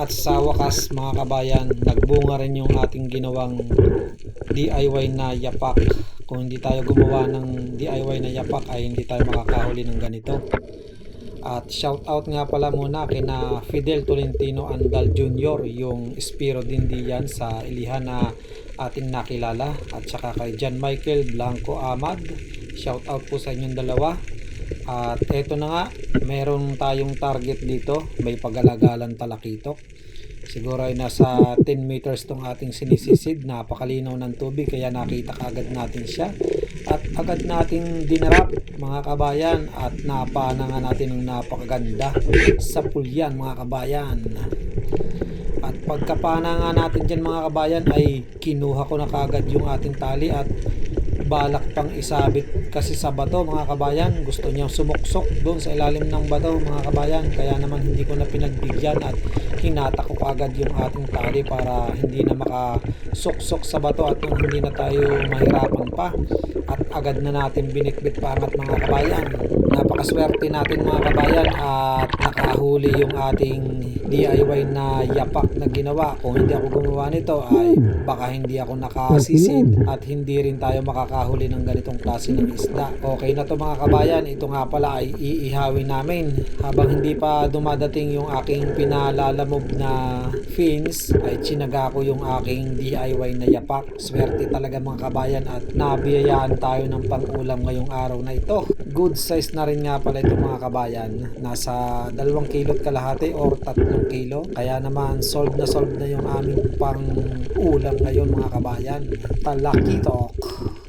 At sa wakas mga kabayan, nagbunga rin yung ating ginawang DIY na yapak. Kung hindi tayo gumawa ng DIY na yapak ay hindi tayo makakahuli ng ganito. At shout out nga pala muna kina Fidel Tolentino Andal Jr., yung Espiro din diyan sa Ilihan na ating nakilala, at saka kay John Michael Blanco Ahmad. Shout out po sa inyong dalawa. At eto na nga, meron tayong target dito, may pagalagalan talakitok. Siguro ay nasa 10 meters tong ating sinisisid. Napakalinaw ng tubig kaya nakita kagad natin siya. At agad nating dinarap mga kabayan, at napana nga natin ng napakaganda sa pulyan mga kabayan. At pagkapana nga natin dyan mga kabayan ay kinuha ko na kagad yung ating tali at balak pang isabit kasi sa bato mga kabayan. Gusto niyang sumuksok doon sa ilalim ng bato mga kabayan, kaya naman hindi ko na pinagbigyan at hinata ko agad yung ating tali para hindi na makasuksok sa bato at hindi na tayo mahirapan pa. At agad na natin binikbit pangat mga kabayan. Napakaswerte natin mga kabayan at nakahuli yung ating DIY na yapak na ginawa. Kung hindi ako gumawa nito ay baka hindi ako nakasisid at hindi rin tayo makakahuli ng ganitong klase ng isda. Okay na to mga kabayan, ito nga pala ay iihawin namin. Habang hindi pa dumadating yung aking pinalalamob na fins ay tsinaga ko yung aking DIY na yapak. Swerte talaga mga kabayan at nabiyayaan tayo ng pang-ulam ngayong araw na ito. Good size na rin nga pala ito mga kabayan. Nasa 2 kilo't kalahati or 3 kilo. Kaya naman solve na yung aming pang-ulam ngayon mga kabayan. Talakitok.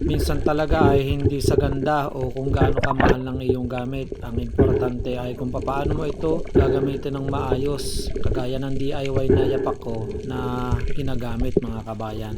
Minsan talaga ay hindi sa ganda o kung gaano kamahal ng iyong gamit. Ang importante ay kung paano mo ito gagamitin ng maayos. Kagaya ng DIY na yapak ko na ginagamit mga kabayan.